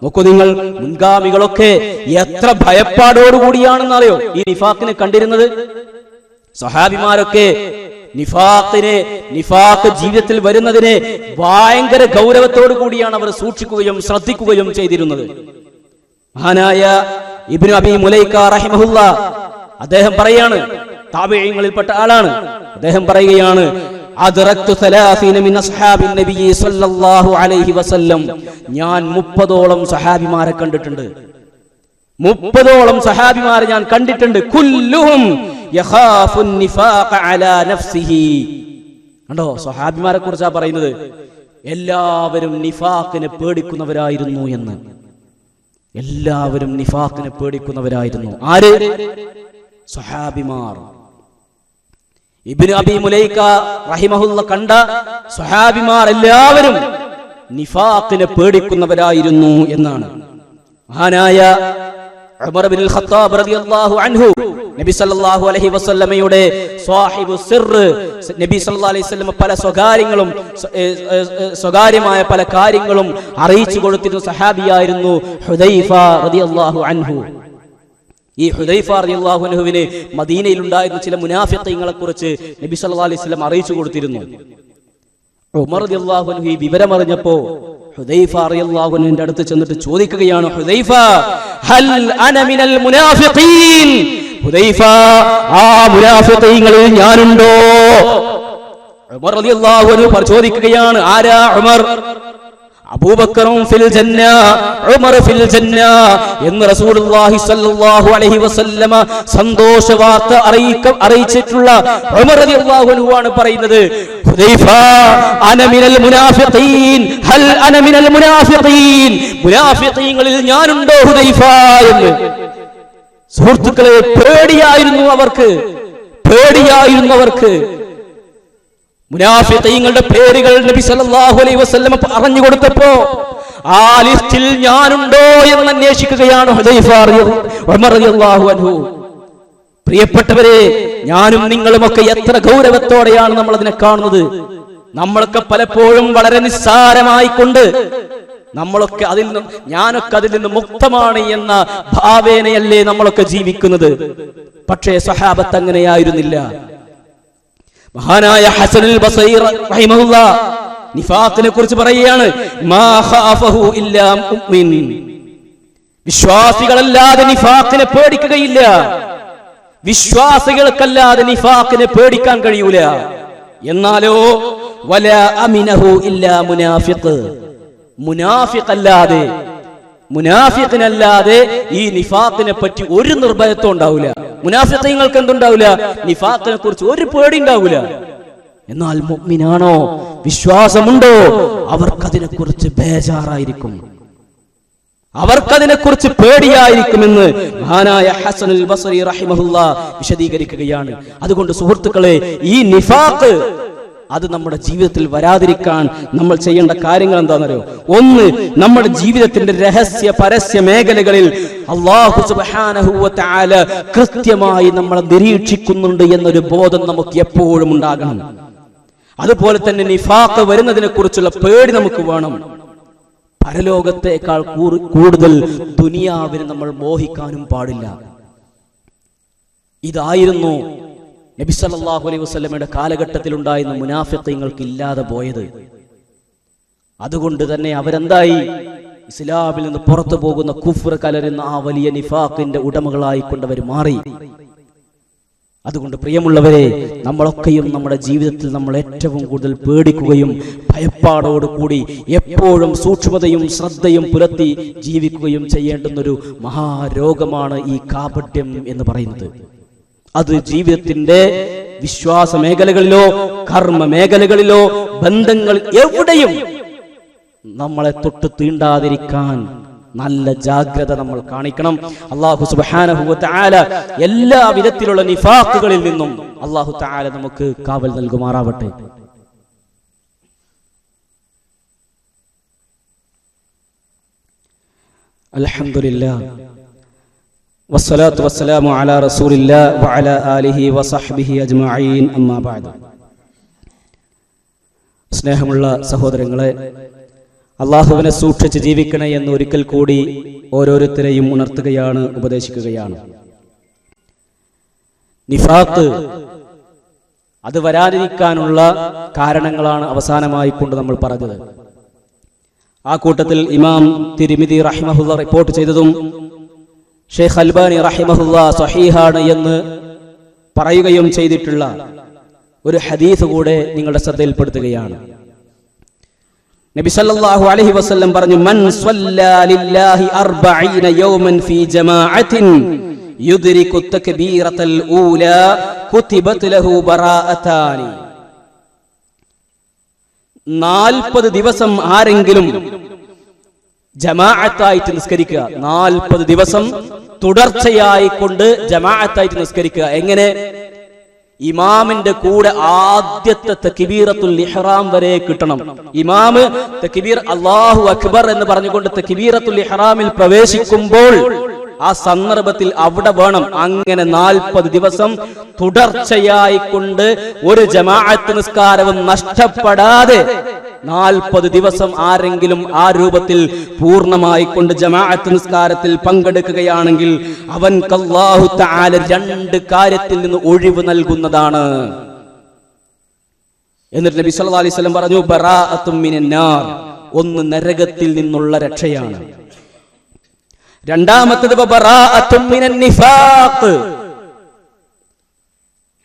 നോക്കൂ, നിങ്ങൾ മുൻഗാമികളൊക്കെ എത്ര ഭയപ്പാടോടുകൂടിയാണെന്നറിയോ ഈ നിഫാഖിനെ കണ്ടിരുന്നത്? സഹാബിമാരൊക്കെ നിഫാഖ് ജീവിതത്തിൽ വരുന്നതിനെ ഭയങ്കര ഗൗരവത്തോടു കൂടിയാണ് അവർ സൂക്ഷിക്കുകയും ശ്രദ്ധിക്കുകയും ചെയ്തിരുന്നത്. മഹാനായ ഇബ്നു അബീ മുലൈക റഹിമഹുല്ലാ അദ്ദേഹം പറയാണ്, താബിഈങ്ങളിൽപ്പെട്ട ആളാണ്. അദ്ദേഹം പറയുകയാണ്, അദ്റക്തു 30 മിൻ അസ്ഹാബിൻ നബി സല്ലല്ലാഹു അലൈഹി വസല്ലം, ഞാൻ 30ഓളം സഹാബിമാരെ കണ്ടിട്ടുണ്ട്. 30ഓളം സഹാബിമാരെ ഞാൻ കണ്ടിട്ടുണ്ട്. കുല്ലുഹും യഖാഫു നിഫാഖ അലാ നഫ്സിഹി. കണ്ടോ, സഹാബിമാരെ കുറിച്ചാ പറയുന്നത്. എല്ലാവരും നിഫാഖിനെ പേടിക്കുന്നവരായിരുന്നു എന്ന്. എല്ലാവരും നിഫാഖിനെ പേടിക്കുന്നവരായിരുന്നു. ആര്? സഹാബിമാർ. ഇബ്നു അബീ മുലൈക റഹിമഹുല്ല കണ്ട സഹാബിമാർ എല്ലാവരും നിഫാഖിനെ പേടിക്കുന്നവരായിരുന്നു എന്നാണ്. മഹാനായ ഉമർ ഇബ്നുൽ ഖത്താബ് റളിയല്ലാഹു അൻഹു, നബി സല്ലല്ലാഹു അലൈഹി വസല്ലമയുടെ സ്വഹാബു സിർറ്, നബി സല്ലല്ലാഹു അലൈഹി വസല്ലം പല സ്വകാര്യമായ പല കാര്യങ്ങളും അറിയിച്ചു കൊടുത്തിരുന്ന സഹാബിയായിരുന്നു ഹുദൈഫ റളിയല്ലാഹു അൻഹു. ഈ ഹുദൈഫ റളിയല്ലാഹു അൻഹുവിനെ മദീനയിൽ ഉണ്ടായിരുന്ന ചില മുനാഫിഖീങ്ങളെ കുറിച്ച് നബി സല്ലല്ലാഹു അലൈഹി വസല്ലം അറിയിച്ചു കൊടുത്തിരുന്നു. ഉമർ റളിയല്ലാഹു അൻഹു ഈ വിവരം അറിഞ്ഞപ്പോൾ ഹുദൈഫ റളിയല്ലാഹു അൻഹുവിന്റെ അടുത്ത് ചെന്നിട്ട് ചോദിക്കുകയാണ്, ഹുദൈഫ ഹൽ അന മിനൽ മുനാഫിഖീൻ? ഹുദൈഫ, ആ മുനാഫിഖീങ്ങളിൽ ഞാനുണ്ടോ? ഉമർ റളിയല്ലാഹു അൻഹു ചോദിക്കുകയാണ്, ആരാ ഉമർ? അബൂബക്കറും ഫിൽ ജന്ന, ഉമർ ഫിൽ ജന്ന എന്ന് റസൂലുള്ളാഹി സ്വല്ലല്ലാഹു അലൈഹി വസല്ലമ സന്തോഷ വാർത്ത അറിയിച്ചിട്ടുള്ള ഉമർ റളിയല്ലാഹു അൻഹു ആണ് പറയുന്നത്, ഹുദൈഫ അന മിനൽ മുനാഫിഖീൻ, ഹൽ അന മിനൽ മുനാഫിഖീൻ? മുനാഫിഖീങ്ങളിൽ ഞാനുണ്ടോ ഹുദൈഫ എന്ന്. സുഹൃത്തുക്കളെ, പേടിയായിരുന്നു അവർക്ക്. മുനാഫിഖീങ്ങളുടെ പേരുകൾ നബി സല്ലല്ലാഹു അലൈഹി വസല്ലം പറഞ്ഞു കൊടുത്തപ്പോ ആ ലിസ്റ്റിൽ ഞാനുണ്ടോ എന്ന് അന്വേഷിക്കുകയാണ് ഹുദൈഫ ഉമർ റളിയല്ലാഹു അൻഹു. പ്രിയപ്പെട്ടവരെ, ഞാനും നിങ്ങളുമൊക്കെ എത്ര ഗൗരവത്തോടെയാണ് നമ്മൾ അതിനെ കാണുന്നത്. നമ്മളൊക്കെ പലപ്പോഴും വളരെ നിസ്സാരമായിക്കൊണ്ട് നമ്മളൊക്കെ ഞാനൊക്കെ അതിൽ നിന്ന് മുക്തമാണ് എന്ന ഭാവേനയല്ലേ നമ്മളൊക്കെ ജീവിക്കുന്നത്. പക്ഷേ സഹാബത്ത് അങ്ങനെയായിരുന്നില്ല. മഹാനായ ഹസനുൽ ബസരി റഹിമഹുല്ലാ നിഫാഖിനെ കുറിച്ച് പറയുകയാണ്, മാ ഖാഫഹു ഇല്ലാ മുഅ്മിൻ. വിശ്വാസികളല്ലാതെ നിഫാഖിനെ പേടിക്കുകയില്ല. വിശ്വാസികൾക്കല്ലാതെ നിഫാഖിനെ പേടിക്കാൻ കഴിയൂല. എന്നാലോ വലാ അമിനഹു ഇല്ലാ മുനാഫിഖ്. മുനാഫിഖിനല്ലാതെ ഈ നിഫാഖിനെ പറ്റി ഒരു നിർഭയത്വം ഉണ്ടാവില്ല. മുനാഫിഖീങ്ങൾക്ക് എന്തുണ്ടാവില്ല? നിഫാഖിനെ കുറിച്ച് ഒരു പേടി ഉണ്ടാവില്ല. എന്നാൽ മുഅ്മിനാണോ, വിശ്വാസമുണ്ടോ, അവർക്കതിനെ കുറിച്ച് ബേജാറായിരിക്കും, അവർക്കതിനെ കുറിച്ച് പേടിയായിരിക്കുമെന്ന് മഹാനായ ഹസനുൽ ബസരി റഹിമഹുല്ലാ വിശദീകരിക്കുകയാണ്. അതുകൊണ്ട് സുഹൃത്തുക്കളെ, ഈ നിഫാഖ് അത് നമ്മുടെ ജീവിതത്തിൽ വരാതിരിക്കാൻ നമ്മൾ ചെയ്യേണ്ട കാര്യങ്ങൾ എന്താണെന്നറിയോ? ഒന്ന്, നമ്മുടെ ജീവിതത്തിന്റെ രഹസ്യ പരസ്യ മേഖലകളിൽ അല്ലാഹു സുബ്ഹാനഹു വ തആല കൃത്യമായി നമ്മളെ നിരീക്ഷിക്കുന്നുണ്ട് എന്നൊരു ബോധം നമുക്ക് എപ്പോഴും ഉണ്ടാകണം. അതുപോലെ തന്നെ നിഫാഖ് വരുന്നതിനെ കുറിച്ചുള്ള പേടി നമുക്ക് വേണം. പരലോകത്തേക്കാൾ കൂടുതൽ ദുനിയാവിനെ നമ്മൾ മോഹിക്കാനും പാടില്ല. ഇതായിരുന്നു നബി സല്ലല്ലാഹു അലൈഹി വസല്ലമയുടെ കാലഘട്ടത്തിൽ ഉണ്ടായിരുന്ന മുനാഫിഖീങ്ങൾക്ക് ഇല്ലാതെ പോയത്. അതുകൊണ്ട് തന്നെ അവരെന്തായി? ഇസ്ലാമിൽ നിന്ന് പുറത്തു പോകുന്ന കുഫ്ർ കലരുന്ന ആ വലിയ നിഫാഖിന്റെ ഉടമകളായിക്കൊണ്ടവർ മാറി. അതുകൊണ്ട് പ്രിയമുള്ളവരെ, നമ്മളൊക്കെയും നമ്മുടെ ജീവിതത്തിൽ നമ്മൾ ഏറ്റവും കൂടുതൽ പേടിക്കുകയും ഭയപ്പാടോടുകൂടി എപ്പോഴും സൂക്ഷ്മതയും ശ്രദ്ധയും പുലർത്തി ജീവിക്കുകയും ചെയ്യേണ്ടുന്നൊരു മഹാരോഗമാണ് ഈ കാപട്യം എന്ന് പറയുന്നത്. അത് ജീവിതത്തിന്റെ വിശ്വാസ മേഖലകളിലോ കർമ്മ മേഖലകളിലോ ബന്ധങ്ങളിൽ എവിടെയും നമ്മളെ തൊട്ട് തീണ്ടാതിരിക്കാൻ നല്ല ജാഗ്രത നമ്മൾ കാണിക്കണം. അല്ലാഹു സുബ്ഹാനഹു വ തആല എല്ലാ വിധത്തിലുള്ള നിഫാഖുകളിൽ നിന്നും അല്ലാഹു തആല നമുക്ക് കാവൽ നൽകുമാറാവട്ടെ. അൽഹംദുലില്ലാഹ് വസ്സലാത്തു വസ്സലാമു അലാ റസൂലില്ലാഹ് വഅലാ ആലിഹി വസഹ്ബിഹി അജ്മഈൻ. അമ്മാ ബഅദ്. സ്നേഹമുള്ള സഹോദരങ്ങളെ, അള്ളാഹുവിനെ സൂക്ഷിച്ച് ജീവിക്കണേ എന്ന് ഒരിക്കൽ കൂടി ഓരോരുത്തരെയും ഉണർത്തുകയാണ്, ഉപദേശിക്കുകയാണ്. നിഫാഖ് അത് വരാതിരിക്കാനുള്ള കാരണങ്ങളാണ് അവസാനമായി കൊണ്ട് നമ്മൾ പറഞ്ഞത്. ആ കൂട്ടത്തിൽ ഇമാം തിർമിദി റഹിമഹുല്ലാ റിപ്പോർട്ട് ചെയ്തതും ഷെയ്ഖ് അൽബാനി റഹിമഹുല്ലാ സ്വഹീഹാണ് എന്ന് പറയുകയും ചെയ്തിട്ടുള്ള ഒരു ഹദീസ് കൂടെ നിങ്ങളുടെ ശ്രദ്ധയിൽപ്പെടുത്തുകയാണ്. നബി സല്ലല്ലാഹു അലൈഹി വസല്ലം പറഞ്ഞു, മൻ സ്വല്ലാ ലില്ലാഹി 40 യൗമൻ ഫീ ജമാഅത്തിൻ യുദ്രികു തക്ബീറത്തൽ ഊലാ കുതിബത് ലഹു ബറാഅതാനി. 40 ദിവസം ആരെങ്കിലും ജമാഅത്തായിട്ട് നിസ്കരിക്കുക, 40 ദിവസം തുടർച്ചയായി കൊണ്ട് ജമാഅത്തായിട്ട് നിസ്കരിക്കുക. എങ്ങനെ? ഇമാമിന്റെ കൂടെ ആദ്യത്തെ തക്ബീറത്തുൽ ഇഹ്റാം വരെ കിട്ടണം. ഇമാമ് തക്ബീർ അല്ലാഹു അക്ബർ എന്ന് പറഞ്ഞുകൊണ്ട് തക്ബീറത്തുൽ ഇഹ്റാമിൽ പ്രവേശിക്കുമ്പോൾ ആ സന്ദർഭത്തിൽ അവിടെ വേണം. അങ്ങനെ 40 ദിവസം തുടർച്ചയായി കൊണ്ട് ഒരു ജമാഅത്ത് നിസ്കാരവും നഷ്ടപ്പെടാതെ 40 ദിവസം ആരെങ്കിലും ആ രൂപത്തിൽ പൂർണ്ണമായി കൊണ്ട് ജമാഅത്ത് നിസ്കാരത്തിൽ പങ്കെടുക്കുകയാണെങ്കിൽ അവൻക്ക് അല്ലാഹു തആല 2 കാര്യത്തിൽ നിന്ന് ഒഴിവ് നൽകുന്നതാണ്. എന്നിട്ട് നബി സല്ലല്ലാഹു അലൈഹി വസല്ലം പറഞ്ഞു, ബറാഅത്തും മിനന്നാർ, ഒന്ന് നരകത്തിൽ നിന്നുള്ള രക്ഷയാണ്. രണ്ടാമത്തേത് ബറാഅത്തും മിനൻ നിഫാഖ്,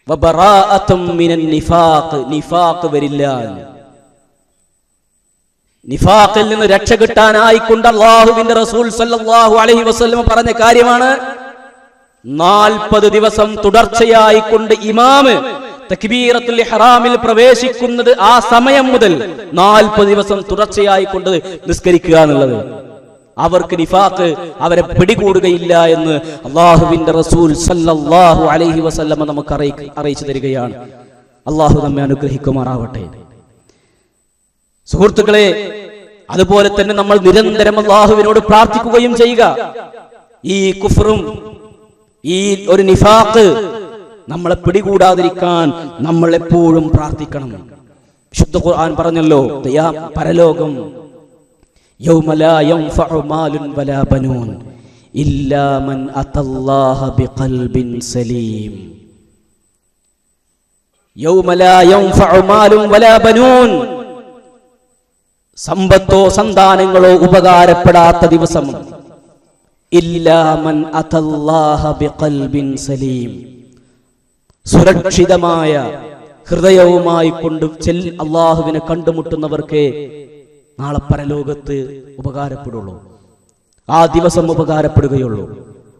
ബറാഅത്തും മിനൻ നിഫാഖ്, നിഫാഖ് വരില്ല. നിഫാഖിൽ നിന്ന് രക്ഷ കിട്ടാനായിക്കൊണ്ട് അല്ലാഹുവിന്റെ റസൂൽ സല്ലല്ലാഹു അലൈഹി വസല്ലം പറഞ്ഞ കാര്യമാണ് 40 ദിവസം തുടർച്ചയായി കൊണ്ട് ഇമാമ് തക്ബീറത്തുൽ ഇഹ്റാമിൽ പ്രവേശിക്കുന്നത് ആ സമയം മുതൽ 40 ദിവസം തുടർച്ചയായി കൊണ്ട് നിസ്കരിക്കുക എന്നുള്ളത്. അവർക്ക് നിഫാഖ് അവരെ പിടികൂടുകയില്ല എന്ന് അല്ലാഹുവിന്റെ റസൂൽ സല്ലല്ലാഹു അലൈഹി വസല്ലം നമുക്ക് അറിയിച്ചു തരികയാണ്. അല്ലാഹു നമ്മെ അനുഗ്രഹിക്കുമാറാവട്ടെ. സുഹൃത്തുക്കളെ, അതുപോലെ തന്നെ നമ്മൾ നിരന്തരം അല്ലാഹുവിനോട് പ്രാർത്ഥിക്കുകയും ചെയ്യുക. ഈ കുഫറും ഈ ഒരു നിഫാഖ് നമ്മളെ പിടികൂടാതിരിക്കാൻ നമ്മൾ എപ്പോഴും പ്രാർത്ഥിക്കണം. വിശുദ്ധ ഖുർആൻ പറഞ്ഞല്ലോ, പരലോകം യൗമ ലാ യൻഫഉ മാലുൻ വലാ ബനൂൻ ഇല്ലാ മൻ അതല്ലാഹ ബിഖൽബിൻ സലീം. യൗമ ലാ യൻഫഉ മാലുൻ വലാ ബനൂൻ, സമ്പത്തോ സന്താനങ്ങളോ ഉപകാരപ്പെടാത്ത ദിവസം. ഇല്ലാ മൻ അതല്ലാഹ ബിഖൽബിൻ സലീം, സുരക്ഷിതമായ ഹൃദയവുമായി കൊണ്ട് അല്ലാഹുവിനെ കണ്ടുമുട്ടുന്നവർക്ക് നാളെ പരലോകത്ത് ഉപകാരപ്പെടുള്ളൂ, ആ ദിവസം ഉപകാരപ്പെടുകയുള്ളൂ.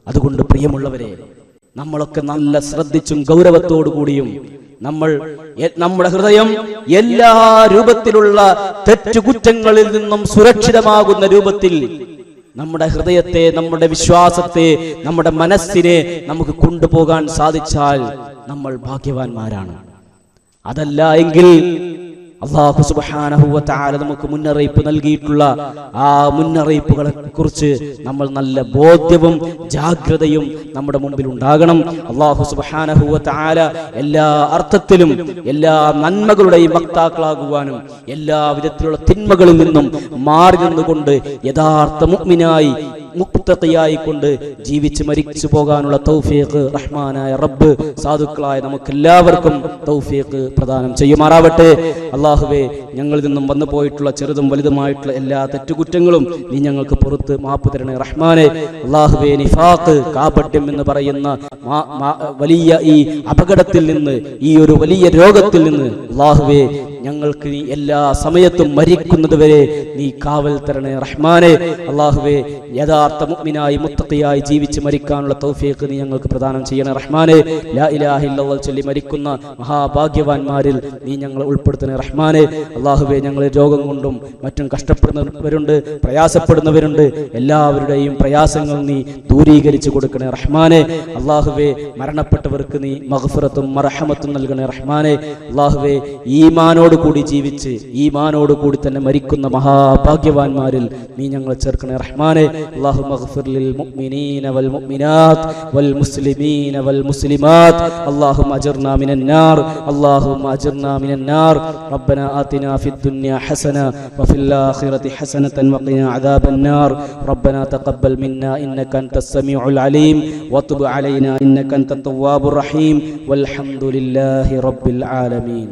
അതുകൊണ്ട് പ്രിയമുള്ളവരെ, നമ്മളൊക്കെ നല്ല ശ്രദ്ധിച്ചും ഗൗരവത്തോടു കൂടിയും നമ്മുടെ ഹൃദയം എല്ലാ രൂപത്തിലുള്ള തെറ്റുകുറ്റങ്ങളിൽ നിന്നും സുരക്ഷിതമാകുന്ന രൂപത്തിൽ നമ്മുടെ ഹൃദയത്തെ, നമ്മുടെ വിശ്വാസത്തെ, നമ്മുടെ മനസ്സിനെ നമുക്ക് കൊണ്ടുപോകാൻ സാധിച്ചാൽ നമ്മൾ ഭാഗ്യവാന്മാരാണ്. അതല്ല എങ്കിൽ അല്ലാഹു സുബ്ഹാനഹു വ തആല നമുക്ക് മുന്നറിയിപ്പ് നൽകിയിട്ടുള്ള ആ മുന്നറിയിപ്പുകളെ കുറിച്ച് നമ്മൾ നല്ല ബോധ്യവും ജാഗ്രതയും നമ്മുടെ മുമ്പിൽ ഉണ്ടാകണം. അല്ലാഹു സുബ്ഹാനഹു വ തആല എല്ലാ അർത്ഥത്തിലും എല്ലാ നന്മകളുടെയും വക്താക്കളാകുവാനും എല്ലാ വിധത്തിലുള്ള തിന്മകളിൽ നിന്നും മാറി നിന്നുകൊണ്ട് യഥാർത്ഥ മുഅ്മിനായി മുഖ്തഖിയായിക്കൊണ്ട് ജീവിച്ച് മരിച്ചു പോകാനുള്ള തൗഫീഖ് റഹ്മാനായ റബ്ബ് സാധുക്കളായ നമുക്കെല്ലാവർക്കും തൗഫീഖ് പ്രദാനം ചെയ്യുമാറാവട്ടെ. അല്ലാഹുവേ, ഞങ്ങളിൽ നിന്നും വന്നു പോയിട്ടുള്ള ചെറുതും വലുതുമായിട്ടുള്ള എല്ലാ തെറ്റുകുറ്റങ്ങളും നീ ഞങ്ങൾക്ക് പുറത്ത് മാപ്പ് തരണേ റഹ്മാനെ. അല്ലാഹുവേ, നിഫാഖ് കാപട്യം എന്ന് പറയുന്ന വലിയ ഈ അപകടത്തിൽ നിന്ന്, ഈ ഒരു വലിയ രോഗത്തിൽ നിന്ന് അല്ലാഹുവേ ഞങ്ങൾക്ക് നീ എല്ലാ സമയത്തും മരിക്കുന്നത് വരെ നീ കാവൽ തരണേ റഹ്മാനെ. അല്ലാഹുവേ, യഥാർത്ഥ മുഅ്മിനായി മുത്തഖിയായി ജീവിച്ച് മരിക്കാനുള്ള തൗഫീഖ് നീ ഞങ്ങൾക്ക് പ്രദാനം ചെയ്യണേ റഹ്മാനെ. ലാ ഇലാഹ ഇല്ലല്ലാഹ് ചൊല്ലി മരിക്കുന്ന മഹാഭാഗ്യവാന്മാരിൽ നീ ഞങ്ങളെ ഉൾപ്പെടുത്തണേ റഹ്മാനെ. അല്ലാഹുവേ, ഞങ്ങൾ രോഗം കൊണ്ടും മറ്റും കഷ്ടപ്പെടുന്നവരുണ്ട്, പ്രയാസപ്പെടുന്നവരുണ്ട്. എല്ലാവരുടെയും പ്രയാസങ്ങൾ നീ ദൂരീകരിച്ചു കൊടുക്കണേ റഹ്മാനെ. അല്ലാഹുവേ, മരണപ്പെട്ടവർക്ക് നീ മഗ്ഫിറത്തും മർഹമത്തും നൽകണേ റഹ്മാനെ. അല്ലാഹുവേ, ഈമാനോട് കൂടി ജീവിച്ച് ഈമാനോട് കൂടി തന്നെ മരിക്കുന്ന മഹാഭാഗ്യവാന്മാരിൽ നീ ഞങ്ങളെ ചേർക്കണേ റഹ്മാനെ. അല്ലാഹുമ്മ ഗ്ഫിർ ലിൽ മുഅ്മിനീന വൽ മുഅ്മിനാത്ത് വൽ മുസ്ലിമീന വൽ മുസ്ലിമാത്ത്. അല്ലാഹുമ്മ അജിർനാ മിനൻ നാർ, അല്ലാഹുമ്മ അജിർനാ മിനൻ നാർ. റബ്ബനാ ആതിനാ ഫിദ് ദുനിയ ഹസന വഫിൽ ആഖിറതി ഹസനതൻ വഖിനാ അദാബൻ നാർ. റബ്ബനാ തഖബ്ബൽ മിന്നാ ഇന്നക അൻതസ് സമീഉൽ അലീം വതുബ് അലൈനാ ഇന്നക അൻതത് തവ്വാബുർ റഹീം. വൽഹംദുലില്ലാഹി റബ്ബിൽ ആലമീൻ.